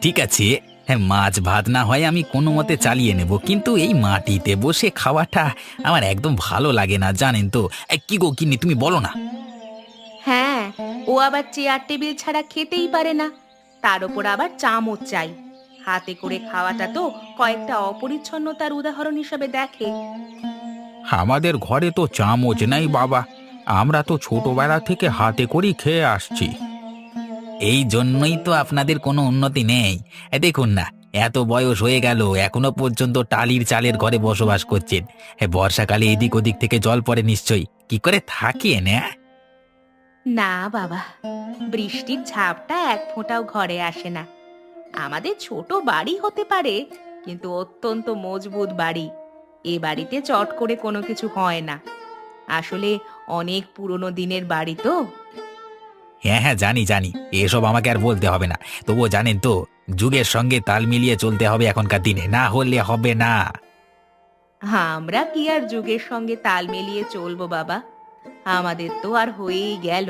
ঠিক আছে। হ্যাঁ, মাছ ভাত না হয় আমি কোনো মতে চালিয়ে নেব, কিন্তু এই মাটিতে বসে খাওয়াটা আমার একদম ভালো লাগে না, জানেন তো। কি গো গিন্নি, তুমি বলো না। হ্যাঁ, ও আবার চেয়ার টেবিল ছাড়া খেতেই পারে না। তার উপর আবার চামচ চাই। হাতে করে খাওয়াটা তো কয়েকটা অপরিচ্ছন্নতার উদাহরণ হিসেবে দেখে। আমাদের ঘরে তো চামচ নেই বাবা, আমরা তো ছোটবেলা থেকে হাতে করেই খেয়ে আসছি। এই জন্যই তো আপনাদের কোনো উন্নতি নেই। দেখুন না, এত বয়স হয়ে গেল এখনো পর্যন্ত টালির চালের ঘরে বসবাস করছেন। বর্ষাকালে এদিক ওদিক থেকে জল পড়ে নিশ্চয়ই, কি করে থাকেন? না বাবা, বৃষ্টির ঝাপটা এক ফোঁটাও ঘরে আসে না। আমাদের ছোট বাড়ি হতে পারে, কিন্তু অত্যন্ত মজবুত বাড়ি। এ বাড়িতে চট করে কোনো কিছু হয় না। আসলে অনেক পুরনো দিনের বাড়ি তো। হ্যাঁ হ্যাঁ, জানি জানি, এসব আমাকে আর বলতে হবে না। তবুও জানেন তো, যুগের সঙ্গে তাল মিলিয়ে চলতে হবে এখনকার দিনে, না হলে হবে না। আমরা কি আর যুগের সঙ্গে তাল মিলিয়ে চলবো বাবা? আমাদের তো আর হয়েই গেল।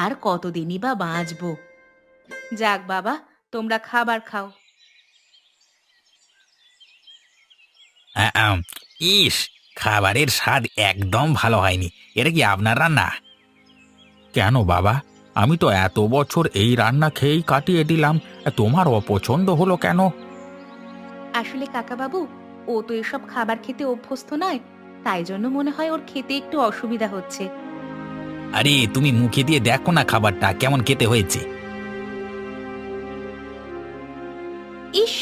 আর কতদিনই বা বাঁচবো। যাক বাবা, তোমরা খাবার খাও। আম, ইস, খাবারের স্বাদ একদম ভালো হয়নি। এটা কি আপনার রান্না? কেন বাবা, আমি তো এত বছর এই রান্না খেয়েই কাটিয়ে দিলাম, তোমার অপছন্দ হলো কেন? আসলে কাকা বাবু, ও তো এসব খাবার খেতে অভ্যস্ত নয়। তাই জন্য মনে হয় ওর খেতে একটু অসুবিধা হচ্ছে। আরে তুমি মুখে দিয়ে দেখো না খাবারটা কেমন খেতে হয়েছে। ইস,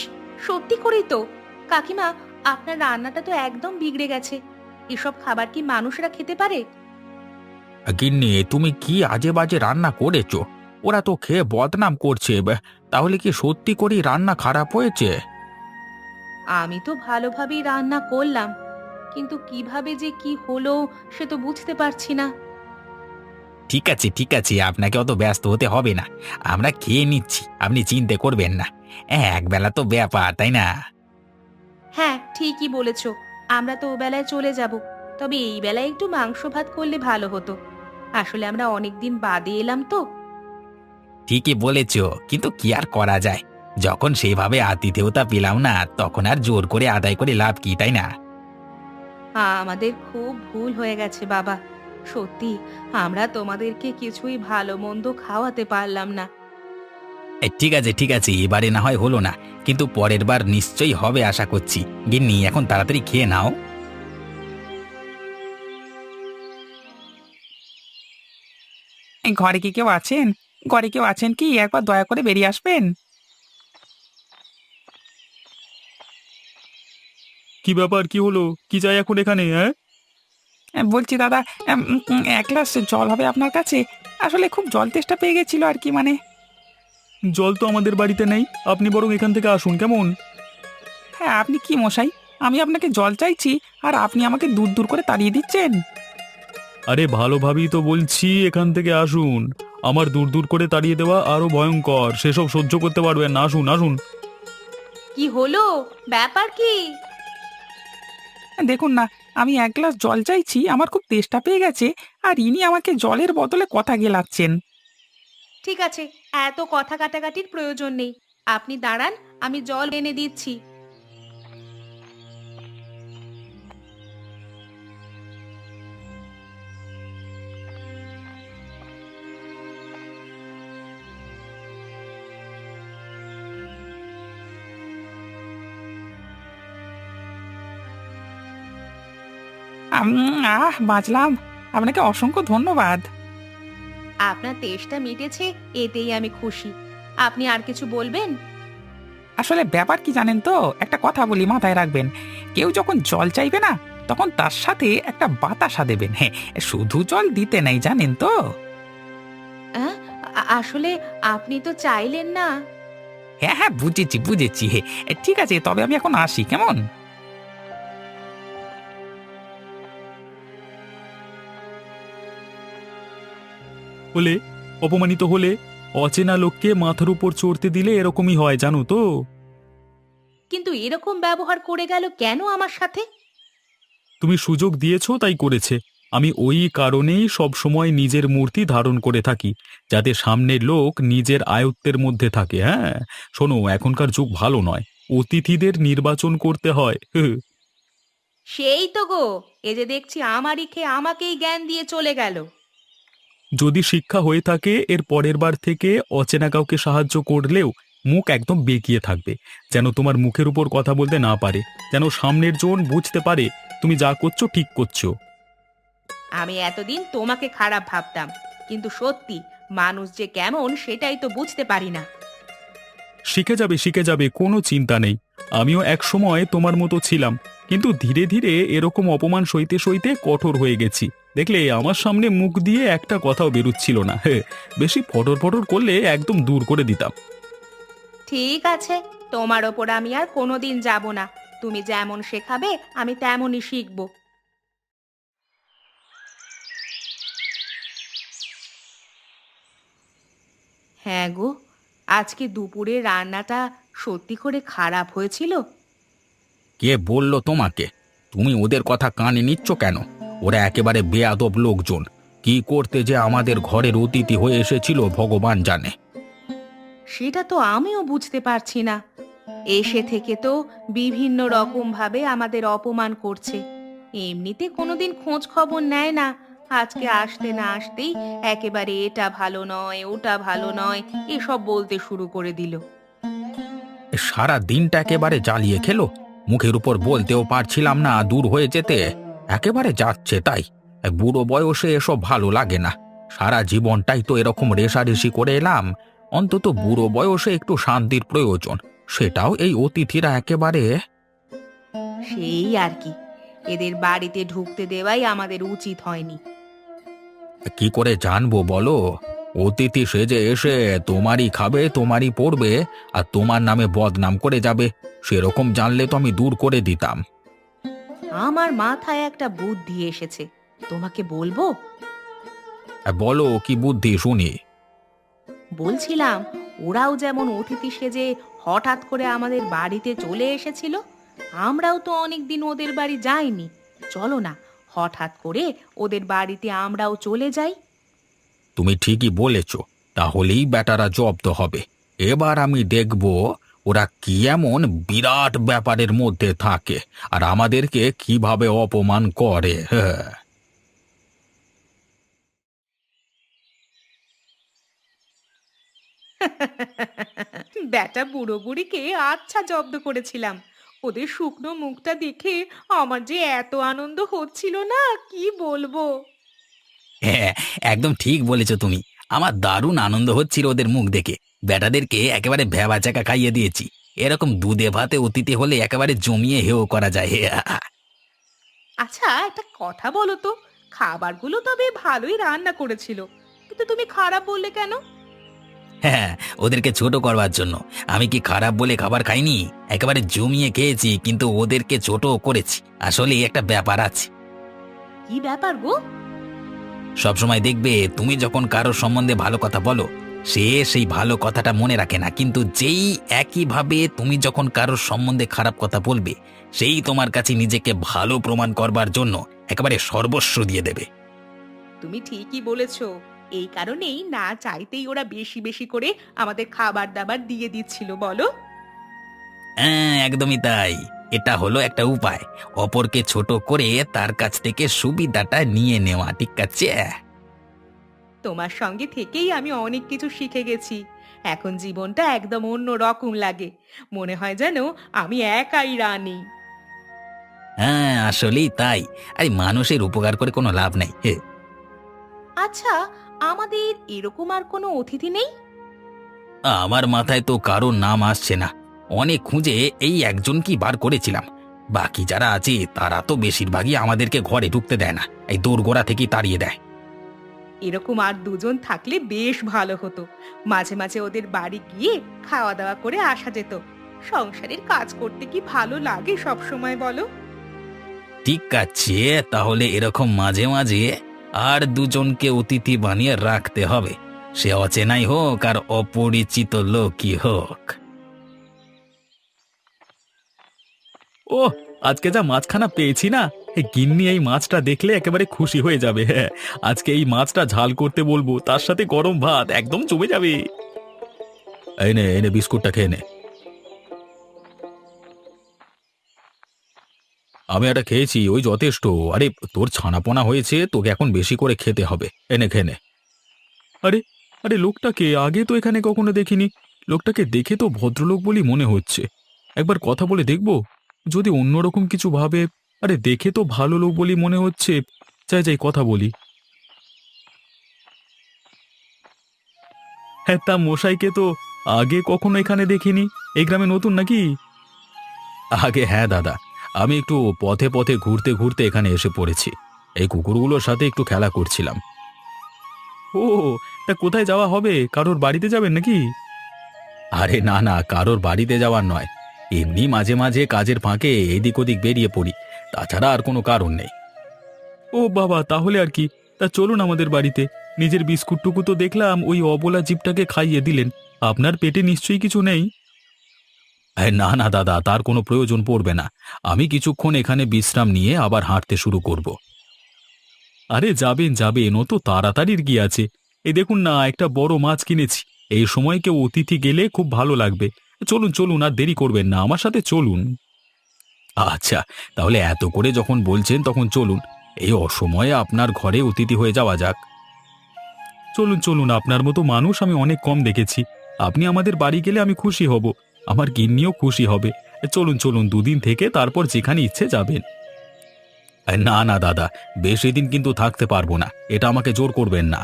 সত্যি করেই তো। কাকিমা, আপনার রান্নাটা তো একদম বিগড়ে গেছে। এসব খাবার কি মানুষরা খেতে পারে? গিন্নি, তুমি কি আজে বাজে রান্না করেছো? ওরা তো খেয়ে বদনাম করছে। তাহলে কি সত্যি করেই রান্না খারাপ হয়েছে? আমি তো ভালোভাবেই রান্না করলাম, কিন্তু কিভাবে যে কি হলো সে তো বুঝতে পারছি না। ঠিক আছে ঠিক আছে, আপনাকে অত ব্যস্ত হতে হবে না, আমরা খেয়ে নিচ্ছি, আপনি চিন্তা করবেন না। একবেলা তো ব্যাপার, তাই না? হ্যাঁ, ঠিকই বলেছ। আমরা তো ও বেলায় চলে যাব। তবে এই বেলায় একটু মাংস ভাত করলে ভালো হতো। আসলে আমরা অনেকদিন বাদে এলাম তো। ঠিকই বলেছ, কিন্তু কি আর করা যায়, যখন সেইভাবে আতিথেয়তা পেলাম না, তখন আর জোর করে আদায় করে লাভ কি, তাই না? আমাদের খুব ভুল হয়ে গেছে বাবা। সত্যি, আমরা তোমাদেরকে কিছুই ভালো মন্দ খাওয়াতে পারলাম না। ঠিক আছে ঠিক আছে, এবারে না হয় হলো না, কিন্তু পরের বার নিশ্চয়ই হবে আশা করছি। গিন্নি, এখন তাড়াতাড়ি খেয়ে নাও। ঘরে কি কেউ আছেন? ঘরে কেউ আছেন কি? একবার দয়া করে বেরিয়ে আসবেন। কি ব্যাপার? কি হলো? কি চাই এখন এখানে, হ্যাঁ? বলছি দাদা, এক গ্লাস জল হবে আপনার কাছে? আসলে খুব জল তেষ্টা পেয়ে গেছিল আর কি, মানে। জল তো আমাদের বাড়িতে নেই, আপনি বরং এখান থেকে আসুন, কেমন? হ্যাঁ, আপনি কি মশাই, আমি আপনাকে জল চাইছি আর আপনি আমাকে দূর দূর করে তাড়িয়ে দিচ্ছেন। আরে ভালোভাবেই তো বলছি, এখান থেকে আসুন। আমার দূর দূর করে তাড়িয়ে দেওয়া আরো ভয়ঙ্কর, সেসব সহ্য করতে পারবেন না, আসুন আসুন। কি হলো? ব্যাপার কি? দেখুন না, আমি এক গ্লাস জল চাইছি, আমার খুব তেষ্টা পেয়ে গেছে, আর ইনি আমাকে জলের বদলে কথা গেলাচ্ছেন। ঠিক আছে, এত কথা কাটাকাটির প্রয়োজন নেই। আপনি দাঁড়ান, আমি জল এনে দিচ্ছি। বাঁচলাম, আপনাকে অসংখ্য ধন্যবাদ। আপনার তেষ্টা মিটেছে, এতেই আমি খুশি। আপনি আর কিছু বলবেন? আসলে ব্যাপার কি জানেন তো, একটা কথা বলি, মাথায় রাখবেন। কেউ যখন জল চাইবে না, তখন তার সাথে একটা বাতাসা দেবেন। হ্যাঁ, শুধু জল দিতে নেই, জানেন তো। আহ, আসলে আপনি তো চাইলেন না। হ্যাঁ হ্যাঁ, বুঝেছি বুঝেছি। ঠিক আছে, তবে আমি এখন আসি, কেমন? হলে অপমানিত হলে অচেনা লোককে মাথার উপর চড়তে দিলে এরকমই হয়, জানো তো। কিন্তু এরকম ব্যবহার করে গেল কেন আমার সাথে? তুমি সুযোগ দিয়েছো তাই করেছে। আমি ওই কারণেই সবসময় নিজের মূর্তি ধারণ করে থাকি, যাতে সামনের লোক নিজের আয়ত্তের মধ্যে থাকে। হ্যাঁ, শোনো, এখনকার যুগ ভালো নয়, অতিথিদের নির্বাচন করতে হয়। সেই তো গো, এ যে দেখছি আমারই খেয়ে আমাকেই জ্ঞান দিয়ে চলে গেল। যদি শিক্ষা হয়ে থাকে, এর পরের বার থেকে অচেনা কাউকে সাহায্য করলেও মুখ একদম বেঁকিয়ে থাকবে, যেন তোমার মুখের উপর কথা বলতে না পারে, যেন সামনের জন বুঝতে পারে তুমি যা করছো ঠিক করছো। আমি এতদিন তোমাকে খারাপ ভাবতাম, কিন্তু সত্যি মানুষ যে কেমন সেটাই তো বুঝতে পারি না। শিখে যাবে, শিখে যাবে, কোনো চিন্তা নেই। আমিও এক সময় তোমার মতো ছিলাম, কিন্তু ধীরে ধীরে এরকম অপমান সইতে সইতে কঠোর হয়ে গেছি। দেখলে, আমার সামনে মুখ দিয়ে একটা কথাও বেরুচ্ছিল না। বেশি ফটর ফটর করলে একদম দূর করে দিতাম। ঠিক আছে, তোমার ওপর আমি আর কোনোদিন যাব না। তুমি যেমন শেখাবে আমি তেমনই শিখবো। হ্যাঁ গো, আজকে দুপুরে রান্নাটা সত্যি করে খারাপ হয়েছিল। কে বলল তোমাকে? তুমি ওদের কথা কানে নিচ্ছ কেন? ওরা একেবারে বেয়াদব লোকজন। কি করতে যে আমাদের ঘরের অতিথি হয়ে এসেছিল ভগবান জানে। সেটা তো আমিও বুঝতে পারছি না। এসে থেকে তো বিভিন্ন রকম ভাবে আমাদের অপমান করছে। এমনিতে কোনোদিন খোঁজ খবর নেয় না, আজকে আসতে না আসতেই একেবারে এটা ভালো নয় ওটা ভালো নয় এসব বলতে শুরু করে দিল। সারা দিনটা একেবারে জ্বালিয়ে খেলো। মুখের উপর বলতেও পারছিলাম না দূর হয়ে যেতে। একেবারে যাচ্ছে তাই। বুড়ো বয়সে এসব ভালো লাগে না। সারা জীবনটাই তো এরকম রেষারেষি করে এলাম। অন্তত বুড়ো বয়সে একটু শান্তির প্রয়োজন, সেটাও এই অতিথিরা একেবারে। সেই আর কি, এদের বাড়িতে ঢুকতে দেওয়াই আমাদের উচিত হয়নি। কি করে জানবো বলো? অতিথি সেজে এসে তোমারই খাবে, তোমারই পড়বে, আর তোমার নামে বদনাম করে যাবে। সেরকম জানলে তো আমি দূর করে দিতাম। আমার মাথায় একটা বুদ্ধি এসেছে, তোমাকে বলবো? বলো, কি বুদ্ধি শুনি। বলছিলাম, ওরাও যেমন অতিথি সেজে হঠাৎ করে আমাদের বাড়িতে চলে এসেছিল, আমরাও তো অনেকদিন ওদের বাড়ি যাইনি। চলো না, হঠাৎ করে ওদের বাড়িতে আমরাও চলে যাই। তুমি ঠিকই বলেছ। তাহলেই বেটারা জব্দ হবে। এবার আমি দেখব ওরা কি এমন বিরাট ব্যাপারের মধ্যে থাকে, আর আমাদেরকে কিভাবে অপমান করে। হ্যাঁ। বেটা বুড়ো বুড়িকে আচ্ছা জব্দ করেছিলাম। ওদের শুকনো মুখটা দেখে আমার যে এত আনন্দ হচ্ছিল না, কি বলবো। হ্যাঁ, একদম ঠিক বলেছ তুমি। আমার দারুণ আনন্দ হচ্ছিল ওদের মুখ দেখে। বেটাদেরকে একেবারে ভ্যাবা চাকা খাইয়ে দিয়েছি। এরকম দুধে ভাতে অতিথি হলে একেবারে জমিয়ে হেও করা যায়। আচ্ছা, একটা কথা বলো তো, খাবারগুলো তবে ভালোই রান্না করেছিল, কিন্তু তুমি খারাপ বললে কেন? হ্যাঁ, ওদেরকে ছোট করবার জন্য। আমি কি খারাপ বলে খাবার খাইনি? একেবারে জমিয়ে খেয়েছি, কিন্তু ওদেরকে ছোট করেছি। আসলে একটা ব্যাপার আছে। কি ব্যাপার গো? সবসময় দেখবে, তুমি যখন কারোর সম্বন্ধে ভালো কথা বলো, সে সেই ভালো কথাটা মনে রাখে না, কিন্তু যেই একইভাবে তুমি যখন কারোর সম্বন্ধে খারাপ কথা বলবে, সেই তোমার কাছে নিজেকে ভালো প্রমাণ করবার জন্য একেবারে সর্বস্ব দিয়ে দেবে। তুমি ঠিকই বলেছো। এই কারণেই না চাইতেই ওরা বেশি বেশি করে আমাদের খাবার দাবার দিয়ে দিচ্ছিল, বলো? হ্যাঁ, একদমই তাই। এটা হলো একটা উপায়, অপরকে ছোট করে তার কাছ থেকে সুবিধাটা নিয়ে নেওয়া। ঠিক আছে? তোমার সঙ্গে থেকেই আমি অনেক কিছু শিখে গেছি। এখন জীবনটা একদম অন্য রকম লাগে, মনে হয় যেন আমি একাই রানী। হ্যাঁ, আসলেই তাই। আরে, মানুষের উপকার করে কোনো লাভ নাই। আচ্ছা, আমাদের এরকম আর কোনো অতিথি নেই? আমার মাথায় তো কারোর নাম আসছে না। অনেক খুঁজে এই একজন কি বার করেছিলাম। বাকি যারা আছে তারা তো বেশিরভাগই আমাদেরকে ঘরে ঢুকতে দেয় না, এই দোরগোড়া থেকেই তাড়িয়ে দেয়। এরকম আর দুজন থাকলে বেশ ভালো হতো। মাঝে মাঝে ওদের বাড়ি গিয়ে খাওয়া দাওয়া করে আসা যেত। সংসারের কাজ করতে কি ভালো লাগে সব সময়, বলো? ঠিক আছে, তাহলে এরকম মাঝে মাঝে আর দুজনকে অতিথি বানিয়ে রাখতে হবে। সে অচেনাই হোক আর অপরিচিত লোকই হোক। ও, আজকে যা মাছখানা পেয়েছি না, এই গিন্নি এই মাছটা দেখলে একেবারে খুশি হয়ে যাবে। হ্যাঁ, আজকে এই মাছটা ঝাল করতে বলবো, তার সাথে গরম ভাত একদম জমে যাবে। এই নে এই নে, বিস্কুটটা খেয়ে নে। আমি এটা খেয়েছি, ওই যথেষ্ট। আরে তোর ছানাপোনা হয়েছে, তোকে এখন বেশি করে খেতে হবে। এনে খেয়ে নে। আরে আরে, লোকটাকে আগে তো এখানে কখনো দেখিনি। লোকটাকে দেখে তো ভদ্রলোক বলেই মনে হচ্ছে। একবার কথা বলে দেখবো, যদি অন্যরকম কিছু ভাবে। আরে দেখে তো ভালো লোক বলেই মনে হচ্ছে। যাই যাই, কথা বলি। হ্যাঁ, তা মশাইকে তো আগে কখনো এখানে দেখিনি। এই গ্রামে নতুন নাকি? আগে হ্যাঁ দাদা, আমি একটু পথে পথে ঘুরতে ঘুরতে এখানে এসে পড়েছি। এই কুকুরগুলোর সাথে একটু খেলা করছিলাম। ও, তা কোথায় যাওয়া হবে? কারোর বাড়িতে যাবেন নাকি? আরে না না, কারোর বাড়িতে যাওয়ার নয়। এমনি মাঝে মাঝে কাজের ফাঁকে এদিক ওদিক বেরিয়ে পড়ি, তাছাড়া আর কোনো কারণ নেই। ও বাবা, তাহলে আর কি। তা চলুন আমাদের বাড়িতে। নিজের বিস্কুটটুকু তো দেখলাম ওই অবলা জীবটাকে খাইয়ে দিলেন। আপনার পেটে নিশ্চয়ই কিছু নেই। না না দাদা, তার কোনো প্রয়োজন পড়বে না। আমি কিছুক্ষণ এখানে বিশ্রাম নিয়ে আবার হাঁটতে শুরু করব। আরে যাবেন যাবেন, ও তো তাড়াতাড়ির কি আছে। এই দেখুন না, একটা বড় মাছ কিনেছি। এই সময় কেউ অতিথি গেলে খুব ভালো লাগবে। চলুন চলুন, আর দেরি করবেন না, আমার সাথে চলুন। আচ্ছা, তাহলে এত করে যখন বলছেন তখন চলুন। এই অসময়ে আপনার ঘরে অতিথি হয়ে যাওয়া যাক। চলুন চলুন, আপনার মতো মানুষ আমি অনেক কম দেখেছি। আপনি আমাদের বাড়ি গেলে আমি খুশি হব। আমার গিন্নিও খুশি হবে। চলুন চলুন, দুদিন থেকে তারপর যেখানে ইচ্ছে যাবেন। না না দাদা, বেশি দিন কিন্তু থাকতে পারবো না, এটা আমাকে জোর করবেন না।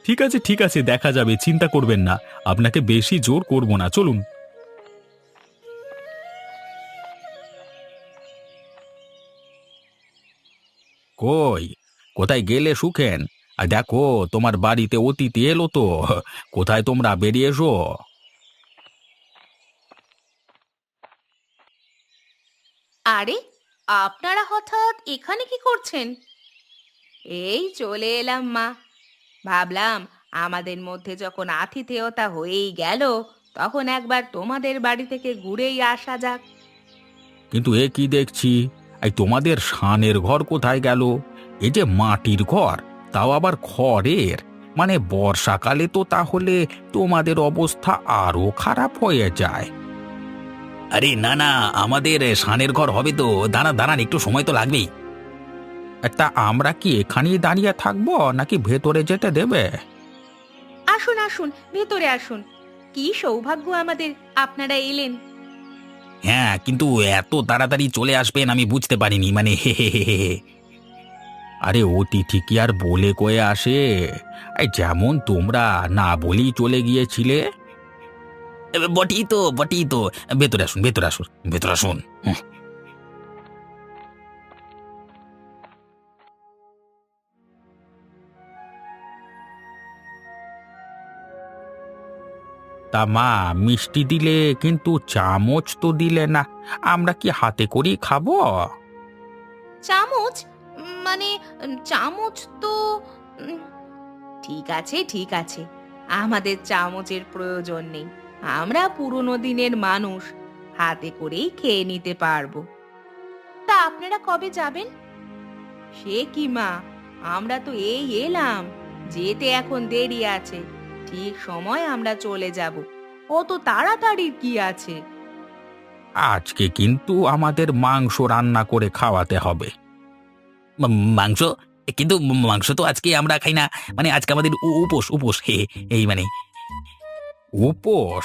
ঠিক আছে ঠিক আছে, দেখা যাবে, চিন্তা করবেন না। আপনাকে বেশি জোর করব না, চলুন। কই, কোথায় গেলে সুখেন? আর দেখো, তোমার বাড়িতে অতিথি এলো তো। কোথায় তোমরা, বেরিয়ে এসো। আরে, আপনারা হঠাৎ এখানে কি করছেন? এই চলে এলাম মা। ভাবলাম আমাদের মধ্যে যখন আতিথেয়তা হয়েই গেল, তখন একবার তোমাদের বাড়ি থেকে ঘুরেই আসা যাক। কিন্তু এ কি দেখছি, এই তোমাদের শানের ঘর কোথায় গেল? এই যে মাটির ঘর, তাও আবার খড়ের। মানে বর্ষাকালে তো তাহলে তোমাদের অবস্থা আরো খারাপ হয়ে যায়। আরে না না, আমাদের শানের ঘর হবে তো। দাঁড়ান দাঁড়ান, একটু সময় তো লাগবেই। তা আমরা কি এখানেই দাঁড়িয়ে থাকবো, নাকি ভেতরে যেতে দেবে? আসুন আসুন, ভেতরে আসুন। কি সৌভাগ্য আমাদের, আপনারা এলেন। হ্যাঁ, কিন্তু এত তাড়াতাড়ি চলে আসবেন আমি বুঝতে পারিনি, মানে হে হে হে হে হে। আরে অতিথি কি আর বলে কয়ে আসে? এই যেমন তোমরা না বলেই চলে গিয়েছিলে। বটেই তো বটেই তো। ভেতরে আসুন ভেতরে আসুন ভেতরে আসুন। হুঁ। তা মা, মিষ্টি দিলে কিন্তু চামচ তো দিলে না। আমরা কি হাতে করেই খাবো? চামচ? মানে চামচ তো উম, ঠিক আছে ঠিক আছে, আমাদের চামচের প্রয়োজন নেই। আমরা পুরনো দিনের মানুষ, হাতে করেই খেয়ে নিতে পারবো। তা আপনারা কবে যাবেন? সে কি মা, আমরা তো এই এলাম, যেতে এখন দেরি আছে। ঠিক সময় আমরা চলে যাব, অত তাড়াতাড়ির কি আছে? আজকে কিন্তু আমাদের মাংস রান্না করে খাওয়াতে হবে। মাংস? কিন্তু মাংস তো আজকে আমরা খাই না। মানে আজকে আমাদের উপোস উপোস হে। এই মানে উপোস?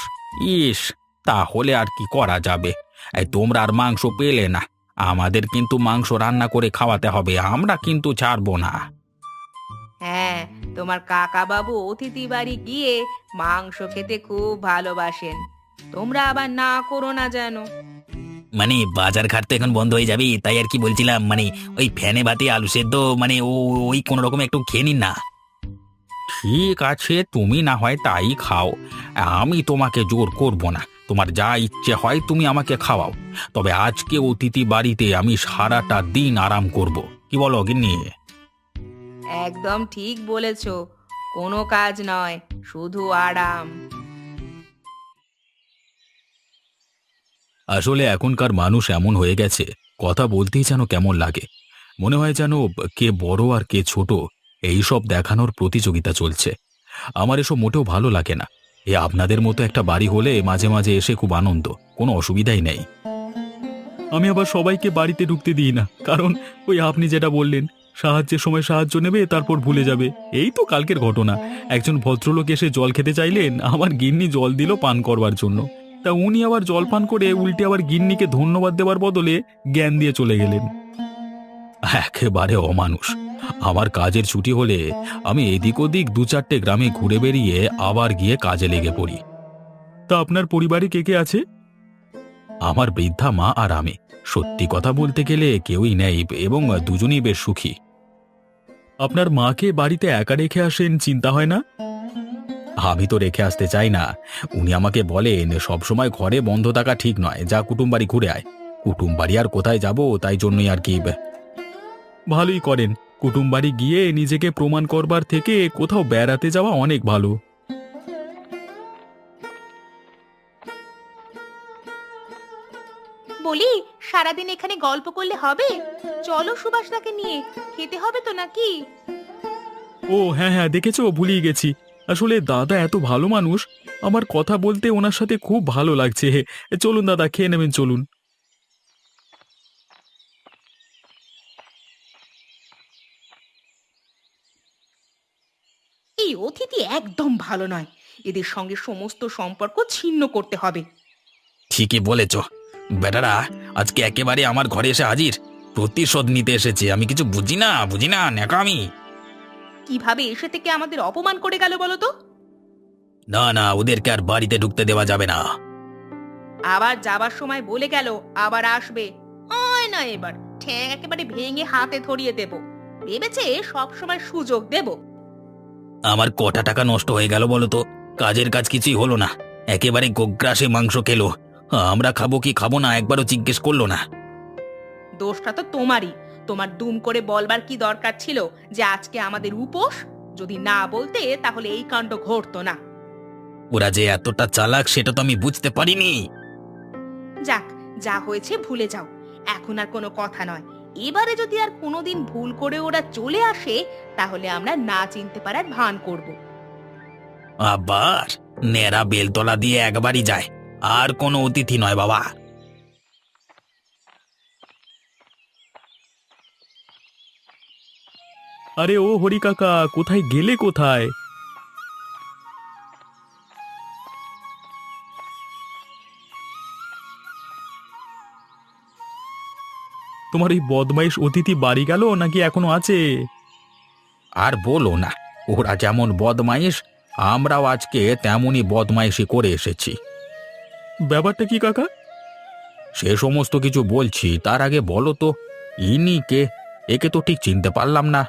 ইস, তাহলে আর কি করা যাবে? এই তোমরা আর মাংস পেলে না, আমাদের কিন্তু মাংস রান্না করে খাওয়াতে হবে, আমরা কিন্তু ছাড়বো না। হ্যাঁ, তোমার কাকা বাবু অতিথি বাড়ি গিয়ে মাংস খেতে খুব ভালোবাসেন। তোমরা আবার না করো না যেন। মানে বাজার ঘাট তো এখন বন্ধ হয়ে যাবে, তাই আর কি বলছিলাম, মানে ওই ফ্যানে ভাতে আলু সেদ্ধ, মানে ওই কোনো রকম একটু খেয়ে নিন না। ঠিক আছে, তুমি না হয় তাই খাও, আমি তোমাকে জোর করব না। তোমার যা ইচ্ছে হয় তুমি আমাকে খাওয়াও। তবে আজকে অতিথি বাড়িতে আমি সারাটা দিন আরাম করব। কি বলো গিন্নি? একদম ঠিক বলেছো, কোনো কাজ নয়, শুধু আরাম। আসলে এখনকার মানুষ এমন হয়ে গেছে, কথা বলতেই যেন কেমন লাগে। মনে হয় যেন কে বড় আর কে ছোট এই সব দেখানোর প্রতিযোগিতা চলছে। আমার এসব মোটেও ভালো লাগে না। আপনাদের মতো একটা বাড়ি হলে মাঝে মাঝে এসে খুব আনন্দ, কোনো অসুবিধাই নেই। আমি আবার সবাইকে বাড়িতে ঢুকতে দিই না, কারণ ওই আপনি যেটা বললেন, সাহায্যের সময় সাহায্য নেবে, তারপর ভুলে যাবে। এই তো কালকের ঘটনা, একজন ভদ্রলোক এসে জল খেতে চাইলেন, আমার গিন্নি জল দিল পান করবার জন্য। তা উনি আবার জল পান করে উল্টে আবার গিন্নিকে ধন্যবাদ দেওয়ার বদলে জ্ঞান দিয়ে চলে গেলেন। একেবারে অমানুষ। আমার কাজের ছুটি হলে আমি এদিক ওদিক ২-৪টে গ্রামে ঘুরে বেরিয়ে আবার গিয়ে কাজে লেগে পড়ি। তা আপনার পরিবারে কে কে আছে? আমার বৃদ্ধা মা আর আমি। সত্যি কথা বলতে গেলে কেউই নেই এবং দুজনেই বেশ সুখী। আপনার মাকে বাড়িতে একা রেখে আসেন, চিন্তা হয় না? আমি তো রেখে আসতে চাই না। উনি আমাকে বলেন সবসময় ঘরে বন্ধ থাকা ঠিক নয়, যা কুটুম বাড়ি ঘুরে আয়। কুটুম বাড়ি আর কোথায় যাব, তাই জন্যই আর কি। ভালোই করেন, কুটুম বাড়ি গিয়ে নিজেকে প্রমাণ করবার থেকে কোথাও বেড়াতে যাওয়া অনেক ভালো। বলি, সারাদিন এখানে গল্প করলে হবে? চলো সুভাষদাকে নিয়ে, খেতে হবে তো নাকি? ও হ্যাঁ হ্যাঁ, দেখেছো, ভুলিয়ে গেছি। আসলে দাদা এত ভালো মানুষ, আমার কথা বলতে ওনার সাথে খুব ভালো লাগছে। চলুন দাদা, খেয়ে নেবেন, চলুন। এই অতিথি একদম ভালো নয়, এদের সঙ্গে সমস্ত সম্পর্ক ছিন্ন করতে হবে। ঠিকই বলেছ। বেটারা আজকে একেবারে আমার ঘরে এসে হাজির, প্রতিশোধ নিতে এসেছে। আমি কিছু বুঝি না, বুঝি না, ন্যাকামি। কিভাবে এসে থেকে আমাদের অপমান করে গেল বলো তো? না না, ওদেরকে আর বাড়িতে ঢুকতে দেওয়া যাবে না। আবার যাবার সময় বলে গেল আবার আসবে। হয় না, এবার ঠ্যাং একেবারে ভেঙে হাতে ধরিয়ে দেব। ভেবেছে সব সময় সুযোগ দেব। আমার কটা টাকা নষ্ট হয়ে গেল বলো তো? কাজের কাজ কিছুই হলো না, একেবারে গোগ্রাসে মাংস খেলো। আমরা খাবো কি খাবো না একবারও জিজ্ঞেস করলো না। দোষটা তো তোমারই। তোমার দুম করে বলবার কি দরকার ছিল যে আজকে আমাদের উপোস? যদি না বলতে তাহলে এই কাণ্ড ঘটতো না। ওরা যে এতটা চালাক সেটা তো আমি বুঝতে পারিনি। যাক, যা হয়েছে ভুলে যাও, এখন আর কোনো কথা নয়। এবারে যদি আর কোনোদিন ভুল করে ওরা চলে আসে, তাহলে আমরা না চিনতে পারার ভান করব। আবার নেড়া বেলতলা দিয়ে একবারই যায়, আর কোনো অতিথি নয় বাবা। আরে ও হরি কাকা, কোথায় গেলে, কোথায়? তোমার এই বদমাইশ অতিথি বাড়ি গেল নাকি এখনো আছে? আর বলো না, ওরা যেমন বদমাইশ, আমরাও আজকে তেমনই বদমাইশি করে এসেছি। ব্যাপারটা কি কাকা? সে সমস্ত কিছু বলছি, তার আগে বলো তো ইনি কে? একে তো ঠিক চিনতে পারলাম না।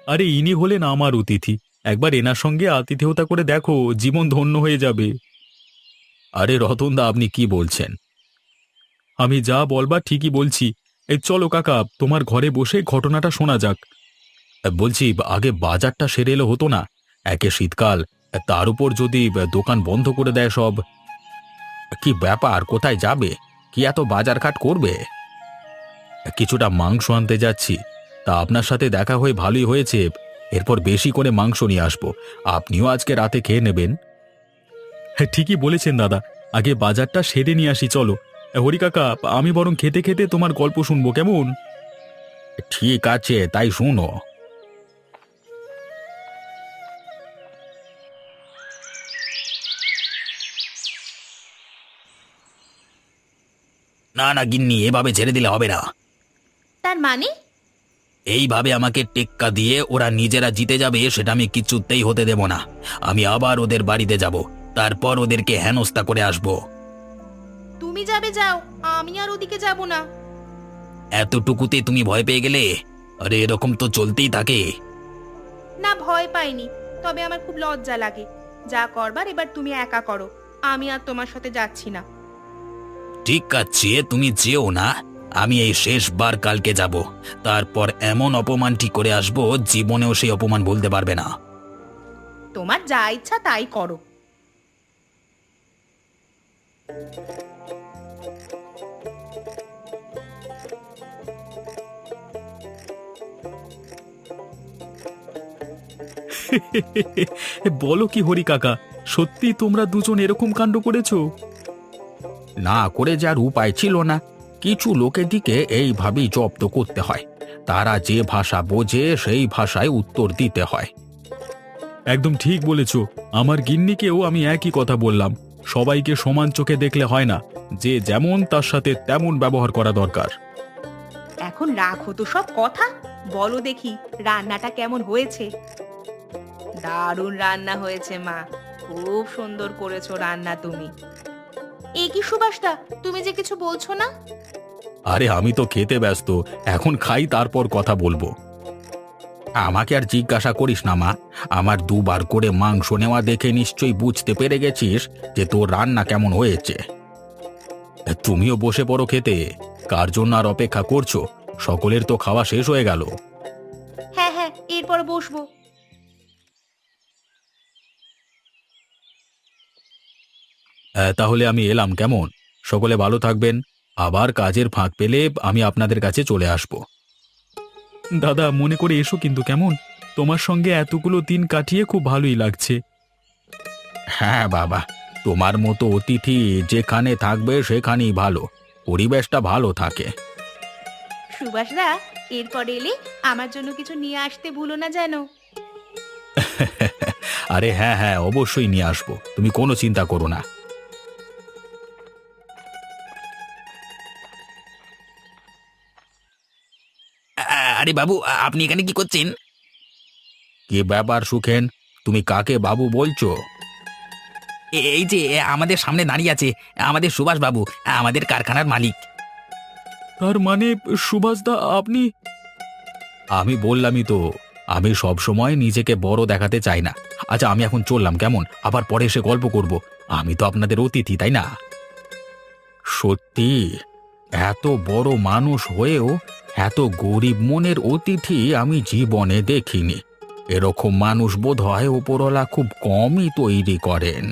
আরে ইনি হলেন আমার অতিথি, একবার এনার সঙ্গে আতিথেয়তা করে দেখো, জীবন ধন্য হয়ে যাবে। আরে রতনদা, আপনি কি বলছেন? আমি যা বলবার ঠিকই বলছি। এই চলো কাকা, তোমার ঘরে বসে ঘটনাটা শোনা যাক। বলছি আগে বাজারটা সেরে এলে হতো না? একে শীতকাল, তার উপর যদি দোকান বন্ধ করে দেয় সব। কি ব্যাপার, কোথায় যাবে? কি এত বাজারঘাট করবে? কিছুটা মাংস আনতে যাচ্ছি, তা আপনার সাথে দেখা হয়ে ভালোই হয়েছে। এরপর বেশি করে মাংস নিয়ে আসবো, আপনিও আজকে রাতে খেয়ে নেবেন। হ্যাঁ ঠিকই বলেছেন দাদা, আগে বাজারটা সেরে নিয়ে আসি চলো। হরি কাকা, আমি বরং খেতে খেতে তোমার গল্প শুনবো, কেমন? ঠিক আছে, তাই শুনো। না না গিন্নি, এভাবে ছেড়ে দিলে হবে না। তার মানে? এইভাবে আমাকে টেক্কা দিয়ে ওরা নিজেরা জিতে যাবে সেটা আমি কিছুতেই হতে দেব না। আমি আবার ওদের বাড়িতে যাব, তারপর ওদেরকে হেনস্থা করে আসব। তুমি যাবে যাও, আমি আর ওদিকে যাব না। এতটুকুতে তুমি ভয় পেয়ে গেলে? আরে এরকম তো চলতেই থাকে। না, ভয় পাইনি, তবে আমার খুব লজ্জা লাগে। যা করবার এবার তুমি একা করো, আমি আর তোমার সাথে যাচ্ছি না। ঠিক আছে, তুমি যেও না। আমি এই শেষবার কালকে যাব, তারপর এমন অপমানটি করে আসব জীবনেও সেই অপমান ভুলতে পারবে না। তোমার যা ইচ্ছা তাই করো। বলো কি হরি কাকা, সত্যি তোমরা দুজন এরকম কাণ্ড করেছো? না করে যার উপায় ছিল না। কিছু লোকের দিকে এইভাবেই জব্দ করতে হয়। তারা যে ভাষা বোঝে সেই ভাষায় উত্তর দিতে হয়। একদম ঠিক বলেছো। আমার গিন্নিকেও আমি একই কথা বললাম। সবাইকে সমান চোখে দেখলে হয় না, যে যেমন তার সাথে তেমন ব্যবহার করা দরকার। এখন রাখো তো সব কথা, বলো দেখি রান্নাটা কেমন হয়েছে। দারুণ রান্না হয়েছে মা, খুব সুন্দর করেছো রান্না তুমি। এই কি সুভাষদা, তুমি যে কিছু বলছো না? আরে আমি তো খেতে ব্যস্ত, এখন খাই তারপর কথা বলবো। আমাকে আর জিজ্ঞাসা করিস না মা, আমার দুবার করে মাংস নেওয়া দেখে নিশ্চয়ই বুঝতে পেরে গেছিস যে তোর রান্না কেমন হয়েছে। তুমিও বসে পড়ো খেতে, কার জন্য আর অপেক্ষা করছো? সকলের তো খাওয়া শেষ হয়ে গেল। হ্যাঁ হ্যাঁ, এরপর বসবো। তাহলে আমি এলাম কেমন? সকলে ভালো থাকবেন। আবার কাজের ফাঁক পেলে আমি আপনাদের কাছে চলে আসব। দাদা, মনে করে এসো কিন্তু কেমন? তোমার সঙ্গে এতগুলো দিন কাটিয়ে খুব ভালোই লাগছে। হ্যাঁ বাবা, তোমার মতো অতিথি যেখানে থাকবে সেখানেই ভালো, পরিবেশটা ভালো থাকে। সুভাষদা, এরপর এলে আমার জন্য কিছু নিয়ে আসতে ভুলো না যেন। আরে হ্যাঁ হ্যাঁ, অবশ্যই নিয়ে আসবো, তুমি কোনো চিন্তা করো না। আরে বাবু, আপনি এখানে কি করছেন? কি ব্যাপার সুখেন, তুমি কাকে বাবু বলছো? এই যে আমাদের সামনে দাঁড়িয়ে আছে আমাদের সুভাষ বাবু, আমাদের কারখানার মালিক। তার মানে সুভাষদা আপনি? আমি বললামই তো, আমি সব সময় নিজেকে বড় দেখাতে চাই না। আচ্ছা, আমি এখন চললাম কেমন, আবার পরে এসে গল্প করব। আমি তো আপনাদের অতিথি, তাই না? সত্যি, এত বড় মানুষ হয়েও এত গরিব মনের অতিথি আমি জীবনে দেখিনি। এরকম মানুষ বোধহয় ওপরওয়ালা খুব কমই তৈরি করেন।